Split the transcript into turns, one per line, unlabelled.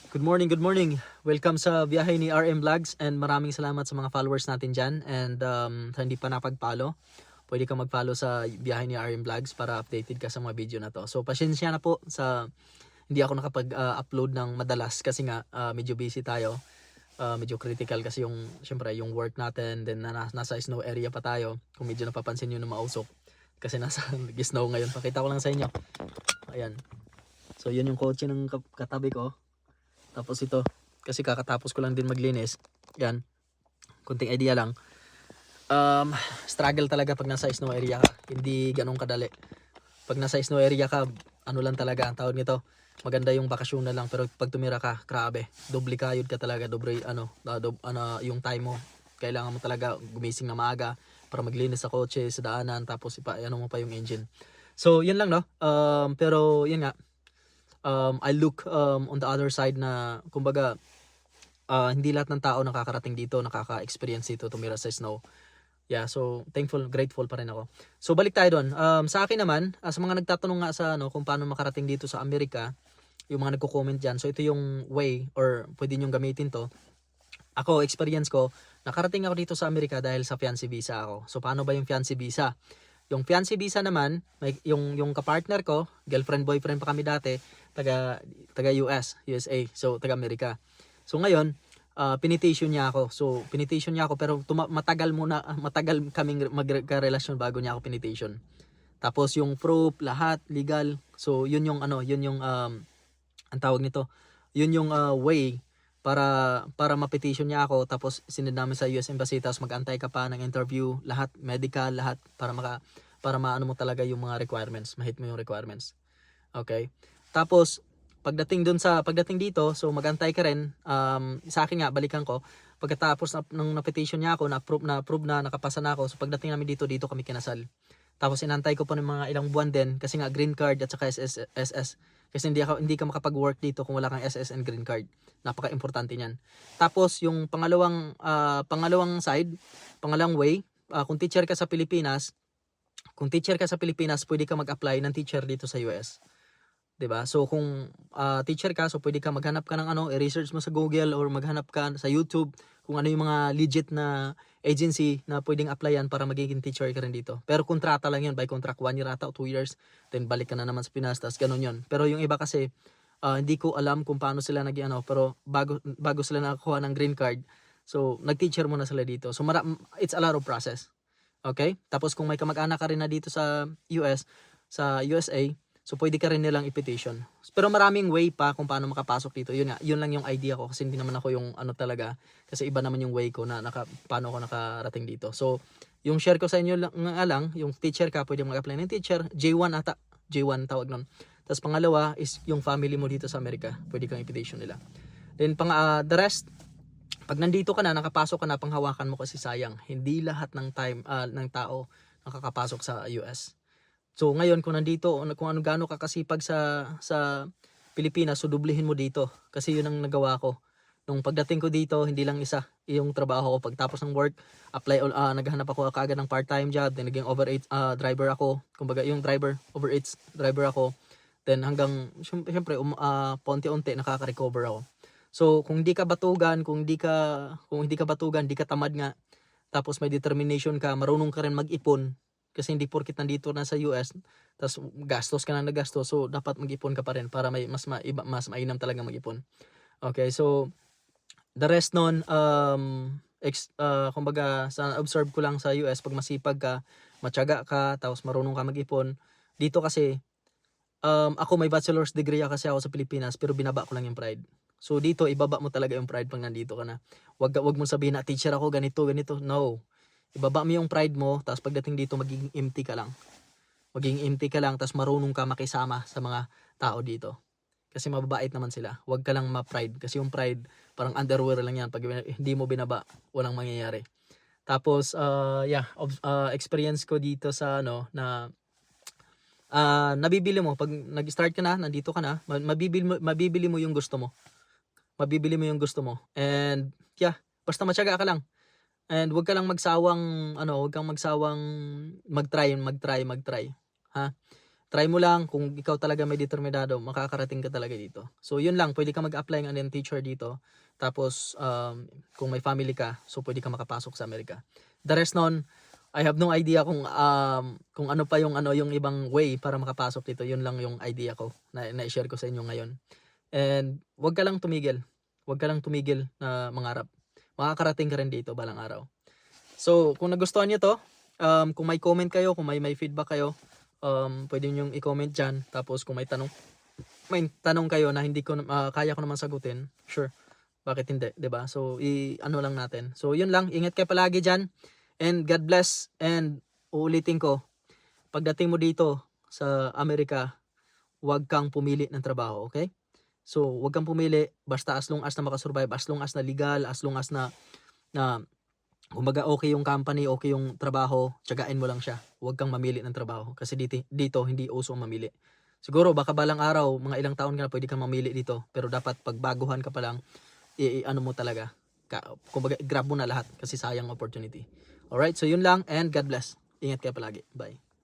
Good morning, good morning. Welcome sa biyahe ni RM Vlogs and maraming salamat sa mga followers natin dyan. And sa hindi pa napag-follow, pwede kang mag-follow sa biyahe ni RM Vlogs para updated ka sa mga video na to. So pasensya na po sa hindi ako nakapag-upload ng madalas kasi nga medyo busy tayo. Medyo critical kasi syempre yung work natin, then nasa snow area pa tayo. Kung medyo napapansin nyo na mausok kasi nasa snow ngayon. Pakita ko lang sa inyo. Ayan. So yun yung kotse ng katabi ko. Tapos ito, kasi kakatapos ko lang din maglinis. Yan, kunting idea lang. Um, Struggle talaga pag nasa snow area ka. Hindi ganun kadali. Pag nasa snow area ka, ano lang talaga ang tawag nito. Maganda yung bakasyon na lang, pero pag tumira ka, grabe. Doble kayod ka talaga, doble yung time mo. Kailangan mo talaga gumising na maaga para maglinis sa kotse, sa daanan, tapos ano mo pa yung engine. So, yun lang no. Pero yun nga, I look on the other side na kumbaga hindi lahat ng tao nakakarating dito, nakaka-experience dito tumira sa snow. Yeah, so thankful, grateful pa rin ako. So balik tayo doon. Sa akin naman, sa mga nagtatanong nga sa kung paano makarating dito sa Amerika, yung mga nagko-comment diyan. So ito yung way or pwede niyo gamitin to. Ako, experience ko, nakarating ako dito sa Amerika dahil sa fiancé visa ako. So paano ba yung fiancé visa? Yung fiancé visa naman, yung kapartner ko, girlfriend boyfriend pa kami dati, taga USA, so taga Amerika. So ngayon, pinitation niya ako. Pero matagal kaming magkarelasyon bago niya ako pinitation. Tapos yung proof, lahat legal. So yun yung ang tawag nito. Yun yung way para ma-petition niya ako, tapos sinend namin sa US Embassy, tapos mag-antay ka pa ng interview, lahat medical, lahat para maano mo talaga yung mga requirements, ma-hit mo yung requirements. Okay? Tapos pagdating dito, so magantay ka rin. Sa akin nga, balikan ko, pagkatapos ng na-petition niya ako, na-approve na, nakapasa na ako. So pagdating namin dito kami kinasal. Tapos inantay ko pa ng mga ilang buwan din kasi nga green card at saka SS. Kasi hindi ka makapag-work dito kung wala kang SS and green card. Napaka-importante niyan. Tapos yung pangalawang way, kung teacher ka sa Pilipinas, pwede ka mag-apply ng teacher dito sa US. 'Di ba? So kung teacher ka, so pwede ka maghanap ka ng i-research mo sa Google or maghanap ka sa YouTube kung ano yung mga legit na agency na pwedeng applyan para magiging teacher ka rin dito. Pero kontrata lang 'yun, by contract, 1 year ata o 2 years, then balik ka na naman sa Pinas, tas ganun 'yun. Pero yung iba kasi hindi ko alam kung paano sila pero bago sila nakakuha ng green card, so nag-teacher muna sila dito. So it's a lot of process. Okay? Tapos kung may kamag-anak ka rin na dito sa sa USA, so pwede ka rin nilang i-petition. Pero maraming way pa kung paano makapasok dito. Yun lang yung idea ko kasi hindi naman ako yung talaga. Kasi iba naman yung way ko na paano ako nakarating dito. So, yung share ko sa inyo lang, yung teacher ka, pwede mag-apply ng teacher. J1 ata. J1 tawag nun. Tapos pangalawa is yung family mo dito sa Amerika. Pwede kang i-petition nila. Then the rest, pag nandito ka na, nakapasok ka na, panghawakan mo kasi sayang. Hindi lahat ng tao nakakapasok sa US. So ngayon kung gaano ka kasipag sa Pilipinas, so dublehin mo dito kasi yun ang nagawa ko. Nung pagdating ko dito, hindi lang isa yung trabaho ko. Pagtapos ng work, naghahanap ako kaagad ng part-time job, then naging overage driver ako. Kumbaga yung overage driver ako. Then hanggang syempre paunti-unti nakaka-recover ako. So kung hindi ka batugan, kung hindi ka batugan, hindi ka tamad nga, tapos may determination ka, marunong ka rin mag-ipon, kasi hindi porkit nandito na sa US, tapos gastos ka na nagastos, so dapat mag-ipon ka pa rin para may mas mainam talaga mag-ipon. Okay, so the rest nun, kumbaga sa observe ko lang sa US, pag masipag ka, matyaga ka, tapos marunong ka mag-ipon, dito kasi, ako may bachelor's degree kasi ako sa Pilipinas, pero binaba ko lang yung pride. So dito, ibaba mo talaga yung pride pag nandito ka na. Wag mo sabihin na teacher ako, ganito. No. Ibaba mo yung pride mo, tapos pagdating dito, magiging empty ka lang. Tapos marunong ka makisama sa mga tao dito. Kasi mababait naman sila. Wag ka lang ma-pride. Kasi yung pride, parang underwear lang yan. Pag hindi mo binaba, walang mangyayari. Tapos, experience ko dito sa nabibili mo. Pag nag-start ka na, nandito ka na, mabibili mo yung gusto mo. And basta matyaga ka lang. And wag kang magsawang mag-try. Ha? try mo lang kung ikaw talaga may determinado, makakarating ka talaga dito. So yun lang, pwede ka mag-apply ng Indian teacher dito. Tapos kung may family ka, so pwede ka makapasok sa Amerika. The rest nun, I have no idea kung ano pa yung yung ibang way para makapasok dito. Yun lang yung idea ko na i-share ko sa inyo ngayon. And wag ka lang tumigil. Wag ka lang tumigil na mangarap. Makakarating ka rin dito balang araw. So, kung nagustuhan niyo to, kung may comment kayo, kung may feedback kayo, pwede niyo i-comment diyan. Tapos kung may tanong kayo na hindi ko kaya ko naman sagutin, sure. Bakit hindi, 'di ba? So, ano lang natin. So, yun lang. Ingat kayo palagi diyan. And God bless. And uulitin ko, pagdating mo dito sa Amerika, huwag kang pumili ng trabaho, okay? So, huwag kang pumili basta as long as na makasurvive, as long as na legal, as long as na kumbaga okay yung company, okay yung trabaho, tiyagain mo lang siya. Huwag kang mamili ng trabaho kasi dito hindi uso ang mamili. Siguro baka balang araw, mga ilang taon ka na pwede kang mamili dito, pero dapat pagbaguhan ka pa lang, ano mo talaga. Kumbaga grab mo na lahat kasi sayang opportunity. Alright, so yun lang and God bless. Ingat kayo palagi. Bye.